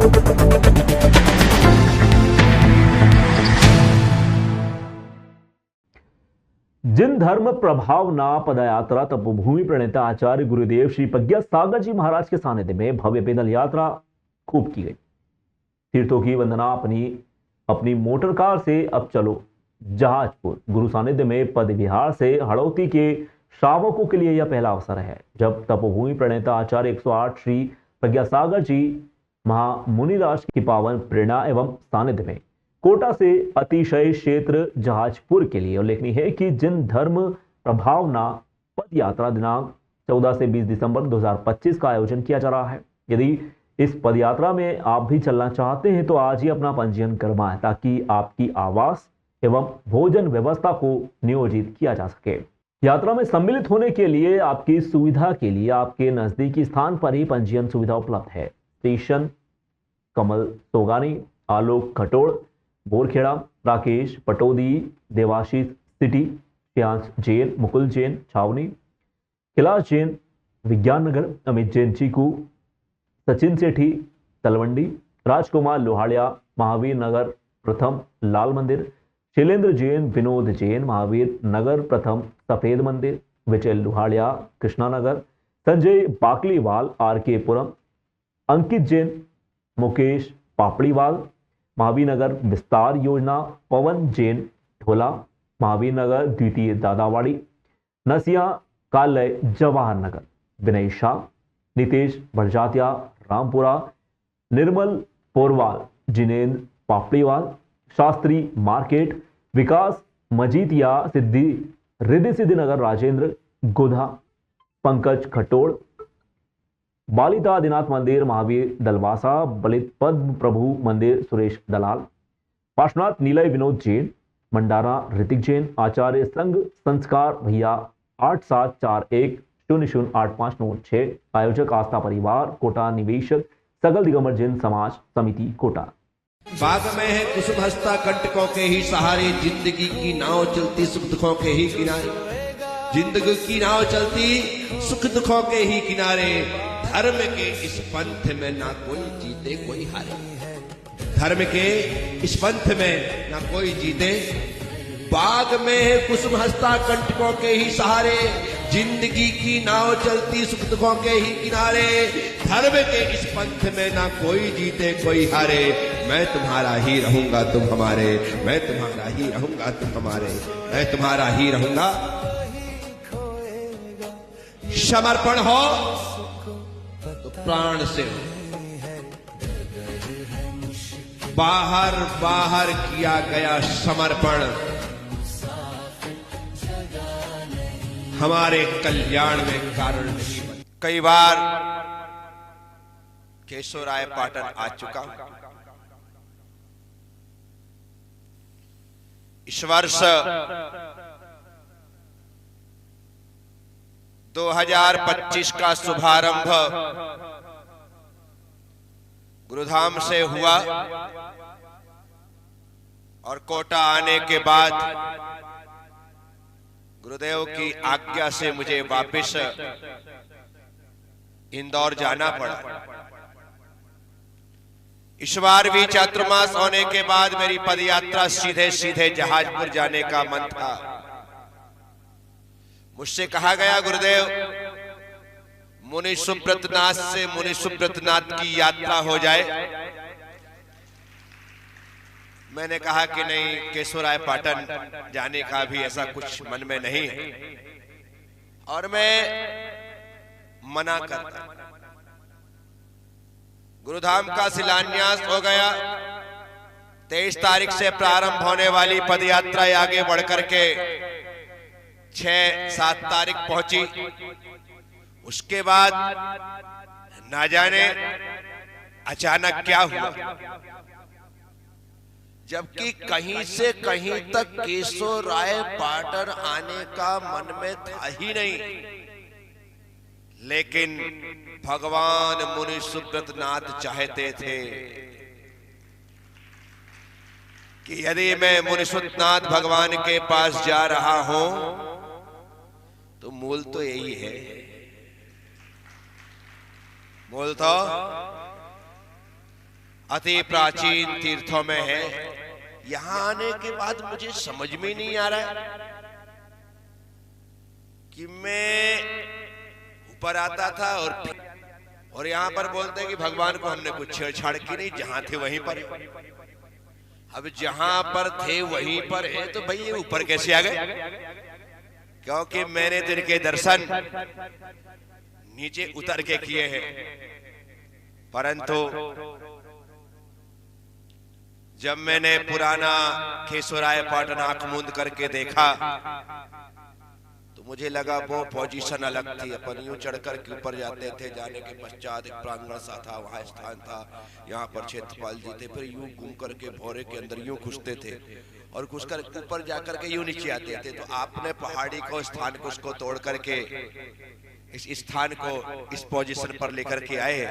जिन धर्म प्रभावना पदयात्रा तपोभूमि प्रणेता आचार्य गुरुदेव श्री प्रज्ञा सागर जी महाराज के सानिध्य में भव्य पैदल यात्रा खूब की गई। तीर्थों की वंदना अपनी मोटर कार से अब चलो जहाजपुर गुरु सानिध्य में पद विहार से हड़ौती के श्रावकों के लिए यह पहला अवसर है जब तपोभूमि प्रणेता आचार्य 108 श्री प्रज्ञा सागर जी महामुनिराज की पावन प्रेरणा एवं सानिध्य में कोटा से अतिशय क्षेत्र जहाजपुर के लिए उल्लेखनीय है कि जिन धर्म प्रभावना पद यात्रा दिनांक 14 से 20 दिसंबर 2025 का आयोजन किया जा रहा है। यदि इस पद यात्रा में आप भी चलना चाहते हैं तो आज ही अपना पंजीयन करवाएं ताकि आपकी आवास एवं भोजन व्यवस्था को नियोजित किया जा सके। यात्रा में सम्मिलित होने के लिए आपकी सुविधा के लिए आपके नजदीकी स्थान पर ही पंजीयन सुविधा उपलब्ध है। स्टेशन कमल सोगानी, आलोक खटोड़, बोरखेड़ा, राकेश पटोदी, देवाशीष सिटी, श्रेयांश जैन, मुकुल जैन छावनी, कैलाश जैन विज्ञान नगर, अमित जैन चीकू, सचिन सेठी तलवंडी, राजकुमार लोहाड़िया महावीर नगर प्रथम लाल मंदिर, शैलेंद्र जैन, विनोद जैन महावीर नगर प्रथम सफेद मंदिर, विजय लोहाड़िया कृष्णा नगर, संजय बाकलीवाल आरके पुरम, अंकित जैन, मुकेश पापड़ीवाल महावीर नगर विस्तार योजना, पवन जैन ढोला महावीर नगर द्वितीय दादावाड़ी, नसिया कालय जवाहर नगर, विनय शाह, नितेश भरजातिया रामपुरा, निर्मल पोरवाल जिनेन्द्र पापड़ीवाल, शास्त्री मार्केट, विकास मजीतिया रिद्धि सिद्धि नगर राजेंद्र गोधा, पंकज खटोड़, बालिता आदिनाथ मंदिर महावीर दलवासा, बलित पद्म प्रभु मंदिर सुरेश दलाल, पार्श्वनाथ नीलय विनोद जैन, मंडारा ऋतिक जैन, आचार्य संघ संस्कार भैया 8741008596, आयोजक आस्था परिवार कोटा, निवेशक सकल दिगंबर जैन समाज समिति कोटा। बाग में है कुसुम हस्ता कंटकों के ही सहारे, जिंदगी की नाव चलती सुख दुखों के ही किनारे, जिंदगी की नाव चलती सुख दुखों के ही किनारे। धर्म के इस पंथ में ना कोई जीते कोई हारे, धर्म के इस पंथ में ना कोई जीते। बाग में है कुसुम हस्ता कंटकों के ही सहारे, जिंदगी की नाव चलती सुख दुखों के ही किनारे। धर्म के इस पंथ में ना कोई जीते कोई हारे, मैं तुम्हारा ही रहूंगा तुम हमारे, मैं तुम्हारा ही रहूंगा तुम हमारे, मैं तुम्हारा ही रहूंगा। समर्पण हो तो प्राण से हो। बाहर बाहर किया गया समर्पण हमारे कल्याण में कारण नहीं बन। कई बार केशवराय पाटन आ चुका हूं। इस वर्ष 2025 का शुभारंभ गुरुधाम से हुआ और कोटा आने के बाद गुरुदेव की आज्ञा से मुझे वापस इंदौर जाना पड़ा। इस बार भी चातुर्मास होने के बाद मेरी पदयात्रा सीधे सीधे जहाजपुर जाने का मन था। मुझसे कहा गया गुरुदेव मुनि सुब्रतनाथ से मुनि सुब्रतनाथ की यात्रा हो जाए। मैंने कहा कि नहीं, केशवराय पाटन जाने का भी ऐसा कुछ मन में नहीं है और मैं मना करता। गुरुधाम का शिलान्यास हो गया। 23 तारीख से प्रारंभ होने वाली पदयात्रा आगे बढ़कर के 6-7 तारीख पहुंची। उसके बाद ना जाने अचानक क्या हुआ, जबकि कहीं से कहीं तक केशवराय पाटन आने का मन में था ही नहीं। लेकिन भगवान मुनि सुब्रतनाथ चाहते थे कि यदि मैं मुनि सुब्रतनाथ भगवान के पास जा रहा हूं तो मूल तो यही है, मूल तो अति प्राचीन तीर्थों में है। यहां आने के बाद मुझे समझ में नहीं आ रहा है कि मैं ऊपर आता था और यहां पर बोलते हैं कि भगवान को हमने कुछ छेड़छाड़ की नहीं, जहां थे वहीं पर। अब जहां पर थे वहीं पर है तो भाई ये ऊपर कैसे आ गए? क्योंकि मैंने तो इनके दर्शन नीचे उतर के किए हैं, परंतु जब मैंने पुराना केशवराय पाटन आंख मूंद करके देखा तो मुझे लगा वो पोजीशन अलग थी। अपन यूं चढ़ कर के ऊपर जाते थे, जाने के पश्चात एक प्रांगण सा था, वहां स्थान था, यहाँ पर क्षेत्रपाल जी थे। फिर यूं घूम करके भौरे के अंदर यूं घुसते थे और घुसकर ऊपर जाकर के यूं नीचे आते थे। तो आपने पहाड़ी को, स्थान को, उसको तोड़ करके इस स्थान को इस पोजीशन पर लेकर के आए।